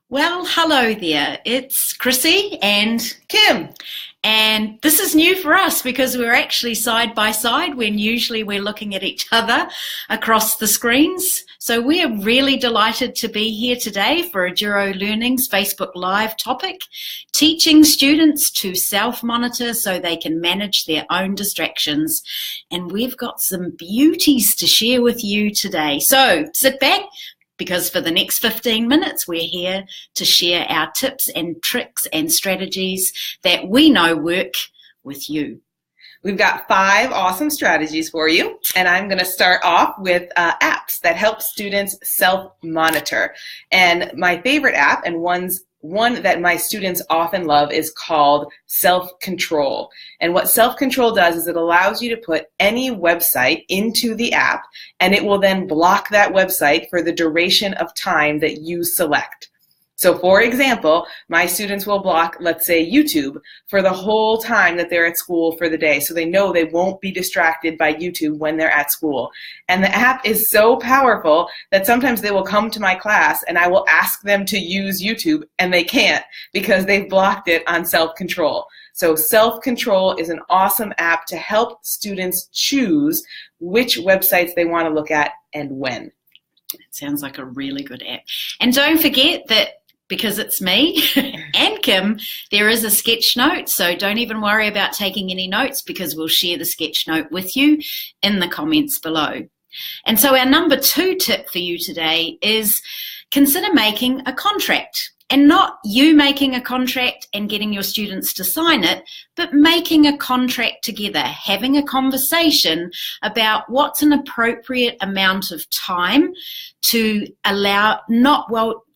Well, hello there. It's Chrissy and Kim. and this is new for us because we're actually side by side when usually we're looking at each other across the screens. So we are really delighted to be here today for Aduro Learning's Facebook Live topic, teaching students to self-monitor so they can manage their own distractions. And we've got some beauties to share with you today. So sit back, because for the next 15 minutes, we're here to share our tips and tricks and strategies that we know work with you. We've got 5 awesome strategies for you, and I'm going to start off with apps that help students self-monitor. And my favorite app, and one that my students often love, is called Self-Control. And what Self-Control does is it allows you to put any website into the app, and it will then block that website for the duration of time that you select. So for example, my students will block, let's say, YouTube for the whole time that they're at school for the day, so they know they won't be distracted by YouTube when they're at school. And the app is so powerful that sometimes they will come to my class and I will ask them to use YouTube and they can't because they've blocked it on Self-Control. So Self-Control is an awesome app to help students choose which websites they want to look at and when. It sounds like a really good app. And don't forget that because it's me and Kim, there is a sketch note, so don't even worry about taking any notes because we'll share the sketch note with you in the comments below. And so our number 2 tip for you today is consider making a contract. And not you making a contract and getting your students to sign it, but making a contract together, having a conversation about what's an appropriate amount of time to allow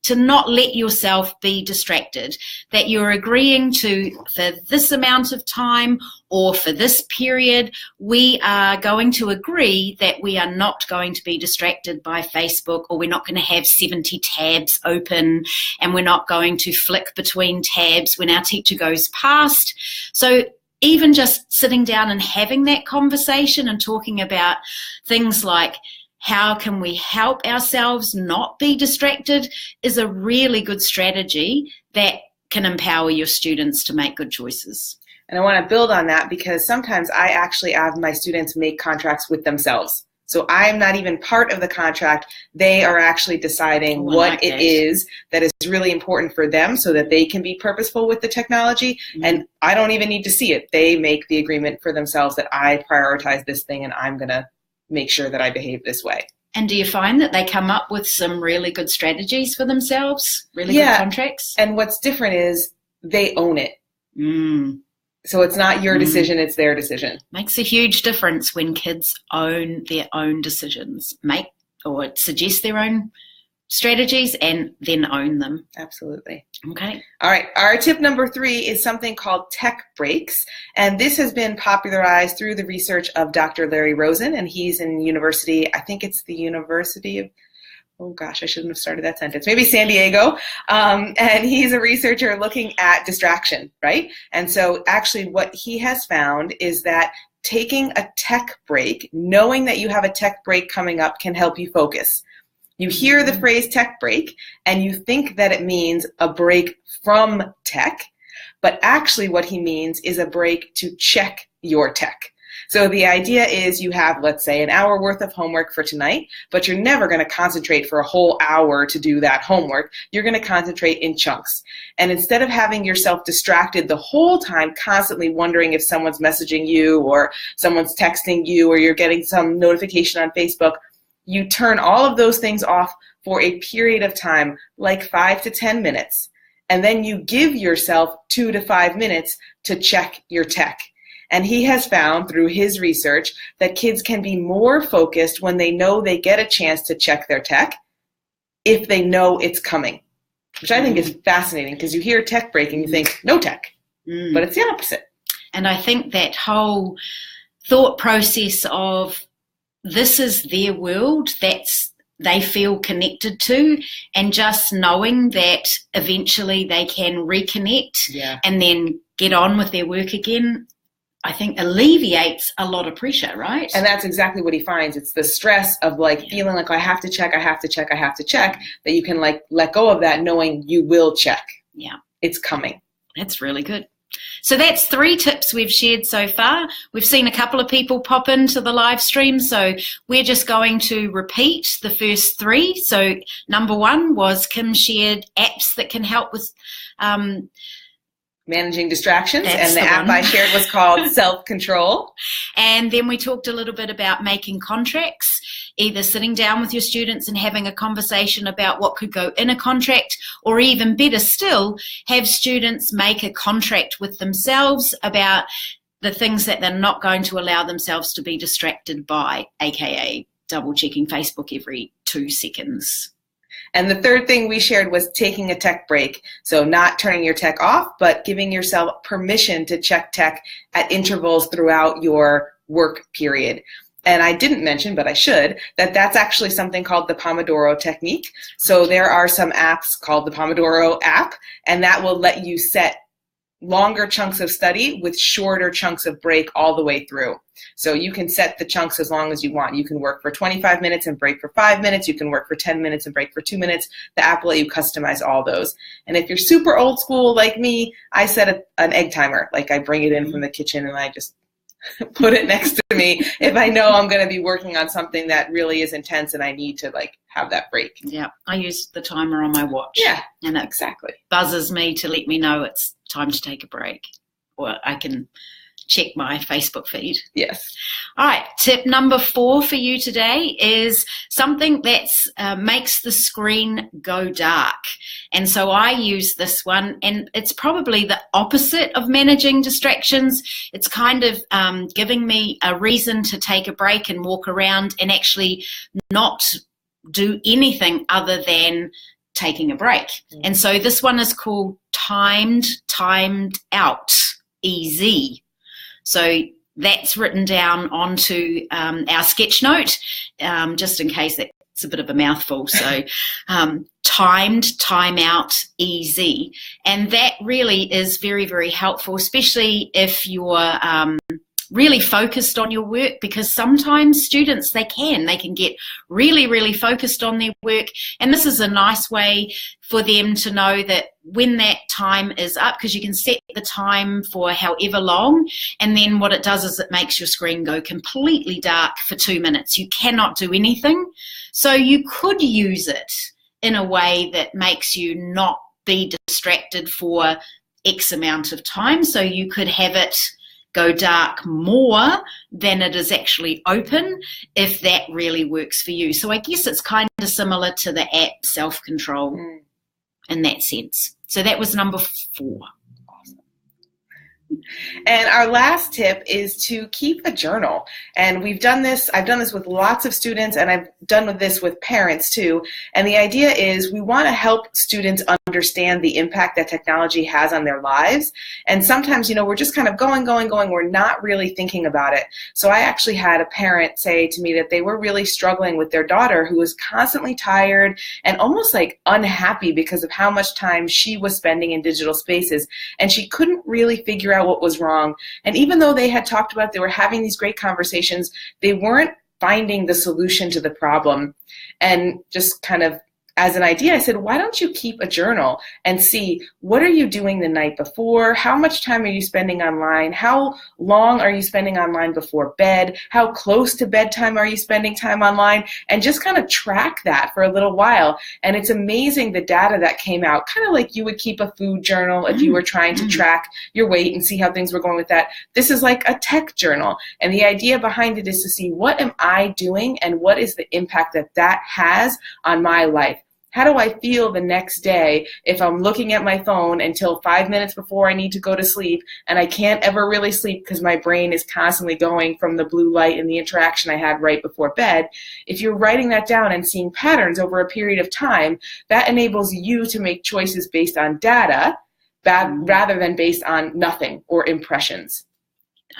to not let yourself be distracted, that you're agreeing to for this amount of time or for this period, we are going to agree that we are not going to be distracted by Facebook, or we're not going to have 70 tabs open, and we're not going to flick between tabs when our teacher goes past. So even just sitting down and having that conversation and talking about things like how can we help ourselves not be distracted is a really good strategy that can empower your students to make good choices. And I want to build on that because sometimes I actually have my students make contracts with themselves. So I'm not even part of the contract. They are actually deciding what it is that is really important for them so that they can be purposeful with the technology. Mm-hmm. And I don't even need to see it. They make the agreement for themselves that I prioritize this thing and I'm going to make sure that I behave this way. And do you find that they come up with some really good strategies for themselves, really good contracts? And what's different is they own it. So it's not your decision, it's their decision. Makes a huge difference when kids own their own decisions, make or suggest their own strategies and then own them. Absolutely. Okay. All right. Our tip number 3 is something called tech breaks. And this has been popularized through the research of Dr. Larry Rosen, and he's in university, I think it's the University of, oh gosh, I shouldn't have started that sentence, maybe San Diego. And he's a researcher looking at distraction, right? And so actually what he has found is that taking a tech break, knowing that you have a tech break coming up, can help you focus. You hear the phrase tech break and you think that it means a break from tech, but actually what he means is a break to check your tech. So the idea is you have, let's say, an hour worth of homework for tonight, but you're never going to concentrate for a whole hour to do that homework. You're going to concentrate in chunks. And instead of having yourself distracted the whole time, constantly wondering if someone's messaging you or someone's texting you or you're getting some notification on Facebook, you turn all of those things off for a period of time, like 5 to 10 minutes, and then you give yourself 2 to 5 minutes to check your tech. And he has found through his research that kids can be more focused when they know they get a chance to check their tech if they know it's coming, which I think is fascinating because you hear tech break and you think, no tech, but it's the opposite. And I think that whole thought process of this is their world that's they feel connected to, and just knowing that eventually they can reconnect and then get on with their work again, I think, alleviates a lot of pressure, right? And that's exactly what he finds. It's the stress of like feeling like I have to check, that you can like let go of that, knowing you will check. Yeah. It's coming. That's really good. So that's 3 tips we've shared so far. We've seen a couple of people pop into the live stream, so we're just going to repeat the first 3. So number 1 was Kim shared apps that can help with managing distractions, That's and the app I shared was called Self-Control. And then we talked a little bit about making contracts, either sitting down with your students and having a conversation about what could go in a contract, or even better still, have students make a contract with themselves about the things that they're not going to allow themselves to be distracted by, aka double checking Facebook every 2 seconds. And the 3rd thing we shared was taking a tech break. So not turning your tech off, but giving yourself permission to check tech at intervals throughout your work period. And I didn't mention, but I should, that that's actually something called the Pomodoro technique. So there are some apps called the Pomodoro app, and that will let you set longer chunks of study with shorter chunks of break all the way through. So you can set the chunks as long as you want. You can work for 25 minutes and break for 5 minutes. You can work for 10 minutes and break for 2 minutes. The app will let you customize all those. And if you're super old school like me, I set an egg timer. Like I bring it in from the kitchen and I just put it next to me if I know I'm going to be working on something that really is intense and I need to like have that break. Yeah, I use the timer on my watch. Yeah, and it exactly. buzzes me to let me know it's time to take a break, or I can check my Facebook feed. Yes. All right, tip number 4 for you today is something that makes the screen go dark. And so I use this one, and it's probably the opposite of managing distractions. It's kind of giving me a reason to take a break and walk around and actually not do anything other than taking a break. And so this one is called timed out, easy. So that's written down onto our sketch note, just in case that's a bit of a mouthful. So timed, time out, easy. And that really is very, very helpful, especially if you're really focused on your work, because sometimes students, they can get really, really focused on their work. And this is a nice way for them to know that when that time is up, because you can set the time for however long, and then what it does is it makes your screen go completely dark for 2 minutes. You cannot do anything. So you could use it in a way that makes you not be distracted for X amount of time. So you could have it go dark more than it is actually open, if that really works for you. So I guess it's kind of similar to the app Self-Control in that sense. So that was number 4. And our last tip is to keep a journal. And I've done this with lots of students, and I've done this with parents too. And the idea is we want to help students understand the impact that technology has on their lives. And sometimes, we're just kind of going. We're not really thinking about it. So I actually had a parent say to me that they were really struggling with their daughter, who was constantly tired and almost like unhappy because of how much time she was spending in digital spaces. And she couldn't really figure out what was wrong. And even though they had talked about, they were having these great conversations, they weren't finding the solution to the problem. And just kind of as an idea, I said, why don't you keep a journal and see, what are you doing the night before? How much time are you spending online? How long are you spending online before bed? How close to bedtime are you spending time online? And just kind of track that for a little while. And it's amazing the data that came out, kind of like you would keep a food journal if you were trying to track your weight and see how things were going with that. This is like a tech journal. And the idea behind it is to see, what am I doing and what is the impact that that has on my life? How do I feel the next day if I'm looking at my phone until 5 minutes before I need to go to sleep, and I can't ever really sleep because my brain is constantly going from the blue light and the interaction I had right before bed? If you're writing that down and seeing patterns over a period of time, that enables you to make choices based on data rather than based on nothing or impressions.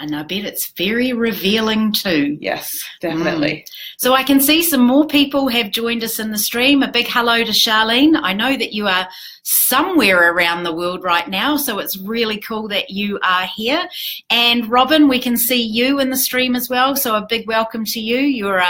And I bet it's very revealing too. Yes, definitely. So I can see some more people have joined us in the stream. A big hello to Charlene. I know that you are somewhere around the world right now, so it's really cool that you are here. And Robin, we can see you in the stream as well, so a big welcome to you. You're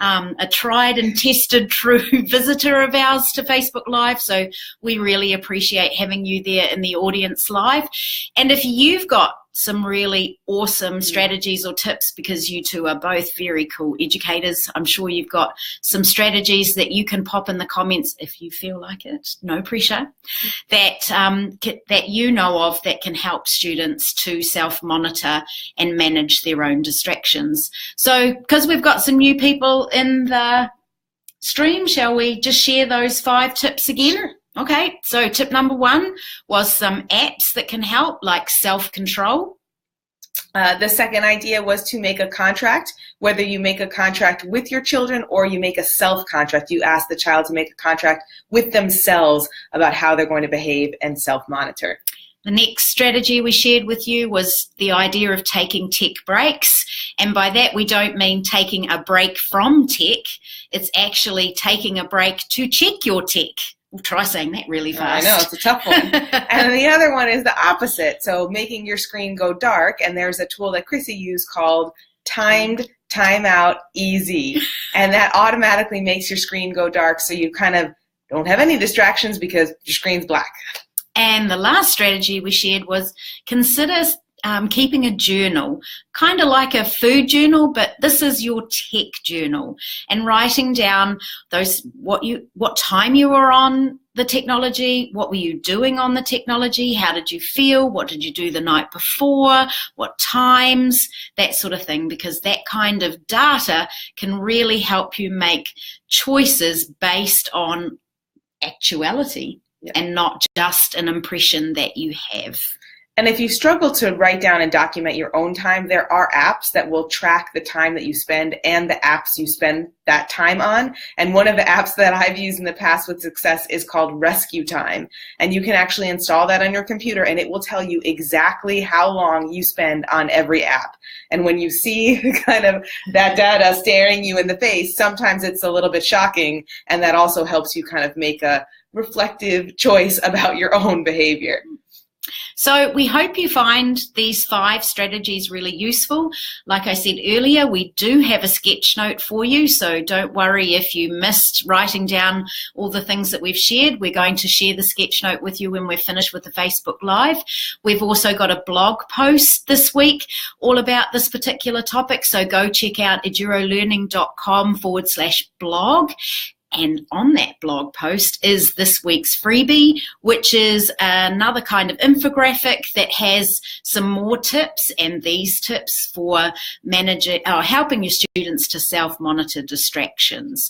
a tried and tested true visitor of ours to Facebook Live, so we really appreciate having you there in the audience live. And if you've got some really awesome strategies or tips, because you two are both very cool educators, I'm sure you've got some strategies that you can pop in the comments if you feel like it, no pressure, that you know of that can help students to self-monitor and manage their own distractions. So because we've got some new people in the stream, shall we just share those 5 tips again? Sure. Okay, so tip number 1 was some apps that can help, like self-control. The second idea was to make a contract, whether you make a contract with your children or you make a self-contract. You ask the child to make a contract with themselves about how they're going to behave and self-monitor. The next strategy we shared with you was the idea of taking tech breaks. And by that, we don't mean taking a break from tech. It's actually taking a break to check your tech. We'll try saying that really fast. I know, it's a tough one. And the other one is the opposite. So making your screen go dark. And there's a tool that Chrissy used called Timed Timeout Easy. And that automatically makes your screen go dark, so you kind of don't have any distractions because your screen's black. And the last strategy we shared was consider keeping a journal, kind of like a food journal, but this is your tech journal, and writing down what time you were on the technology, what were you doing on the technology, how did you feel, what did you do the night before, what times, that sort of thing, because that kind of data can really help you make choices based on actuality. Yep. And not just an impression that you have. And if you struggle to write down and document your own time, there are apps that will track the time that you spend and the apps you spend that time on. And one of the apps that I've used in the past with success is called Rescue Time. And you can actually install that on your computer, and it will tell you exactly how long you spend on every app. And when you see kind of that data staring you in the face, sometimes it's a little bit shocking, and that also helps you kind of make a reflective choice about your own behavior. So we hope you find these 5 strategies really useful. Like I said earlier, we do have a sketch note for you, so don't worry if you missed writing down all the things that we've shared. We're going to share the sketch note with you when we're finished with the Facebook Live. We've also got a blog post this week all about this particular topic, so go check out edurolearning.com/blog. And on that blog post is this week's freebie, which is another kind of infographic that has some more tips, and these tips for helping your students to self-monitor distractions.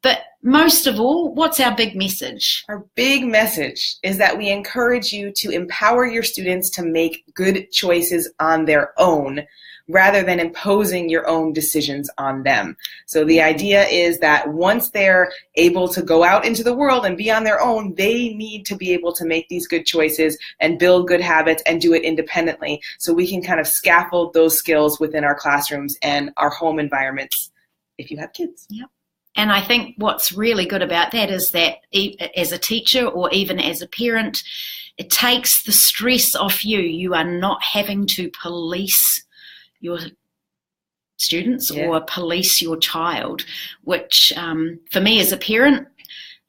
But most of all, what's our big message? Our big message is that we encourage you to empower your students to make good choices on their own, rather than imposing your own decisions on them. So the idea is that once they're able to go out into the world and be on their own, they need to be able to make these good choices and build good habits and do it independently, so we can kind of scaffold those skills within our classrooms and our home environments if you have kids. Yep. And I think what's really good about that is that as a teacher or even as a parent, it takes the stress off you. You are not having to police your students or police your child, which for me as a parent,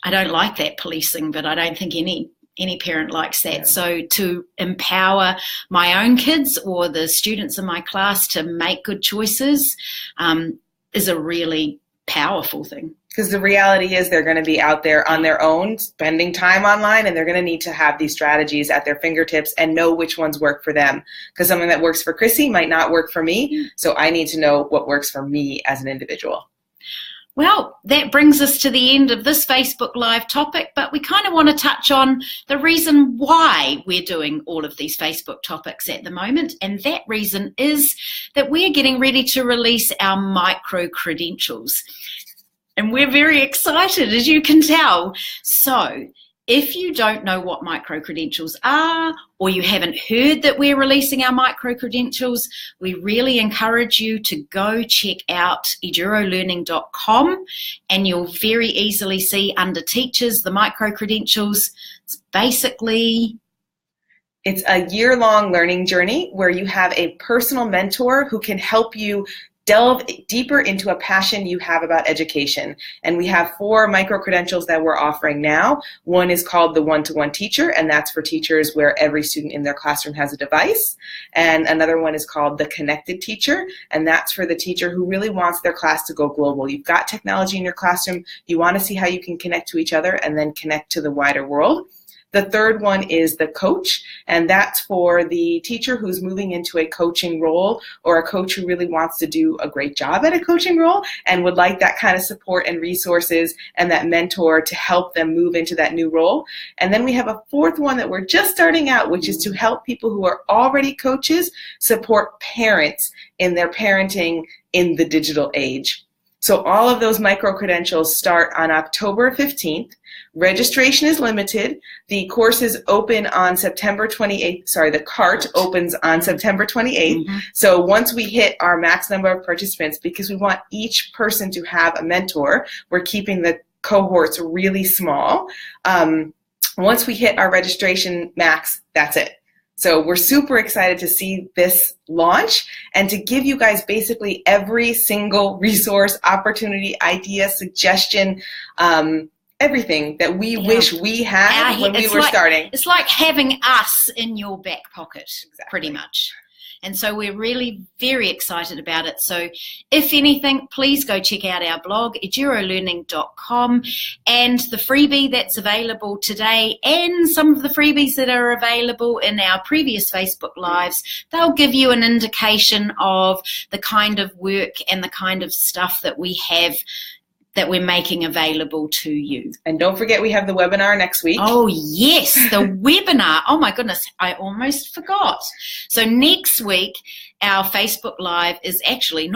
I don't like that policing, but I don't think any parent likes that. Yeah. So to empower my own kids or the students in my class to make good choices is a really powerful thing. Because the reality is they're going to be out there on their own, spending time online, and they're going to need to have these strategies at their fingertips and know which ones work for them. Because something that works for Chrissy might not work for me, so I need to know what works for me as an individual. Well, that brings us to the end of this Facebook Live topic, but we kind of want to touch on the reason why we're doing all of these Facebook topics at the moment, and that reason is that we're getting ready to release our micro-credentials. And we're very excited, as you can tell. So if you don't know what micro-credentials are, or you haven't heard that we're releasing our micro-credentials, we really encourage you to go check out edurolearning.com, and you'll very easily see under teachers the micro-credentials. It's basically... It's a year-long learning journey where you have a personal mentor who can help you delve deeper into a passion you have about education. And we have 4 micro-credentials that we're offering now. One is called the One-to-One Teacher, and that's for teachers where every student in their classroom has a device. And another one is called the Connected Teacher, and that's for the teacher who really wants their class to go global. You've got technology in your classroom, you want to see how you can connect to each other and then connect to the wider world. The third one is the coach, and that's for the teacher who's moving into a coaching role, or a coach who really wants to do a great job at a coaching role and would like that kind of support and resources and that mentor to help them move into that new role. And then we have a fourth one that we're just starting out, which is to help people who are already coaches support parents in their parenting in the digital age. So all of those micro-credentials start on October 15th. Registration is limited. The courses open on September 28th. Sorry, the cart opens on September 28th. Mm-hmm. So once we hit our max number of participants, because we want each person to have a mentor, we're keeping the cohorts really small. Once we hit our registration max, that's it. So we're super excited to see this launch and to give you guys basically every single resource, opportunity, idea, suggestion, everything that we wish we had when we were starting. It's like having us in your back pocket, pretty much. And so we're really very excited about it. So if anything, please go check out our blog, edurolearning.com, and the freebie that's available today and some of the freebies that are available in our previous Facebook Lives, they'll give you an indication of the kind of work and the kind of stuff that we have that we're making available to you. And don't forget, we have the webinar next week. Oh, yes, the webinar. Oh, my goodness, I almost forgot. So next week, our Facebook Live is actually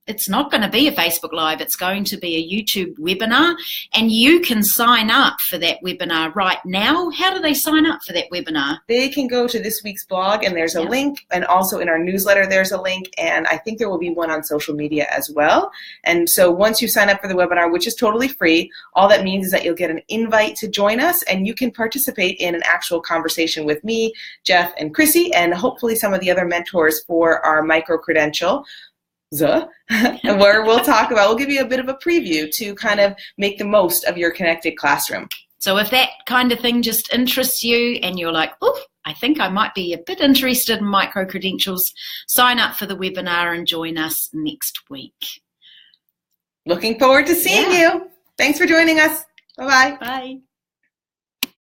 it's not going to be a Facebook Live. It's going to be a YouTube webinar, and you can sign up for that webinar right now. How do they sign up for that webinar? They can go to this week's blog, and there's a link, and also in our newsletter there's a link, and I think there will be one on social media as well. And so once you sign up for the webinar, which is totally free, all that means is that you'll get an invite to join us, and you can participate in an actual conversation with me, Jeff, and Chrissy, and hopefully some of the other mentors for our micro-credential. Where we'll give you a bit of a preview to kind of make the most of your connected classroom. So if that kind of thing just interests you and you're like, oh, I think I might be a bit interested in micro-credentials, sign up for the webinar and join us next week. Looking forward to seeing you. Thanks for joining us. Bye-bye. Bye.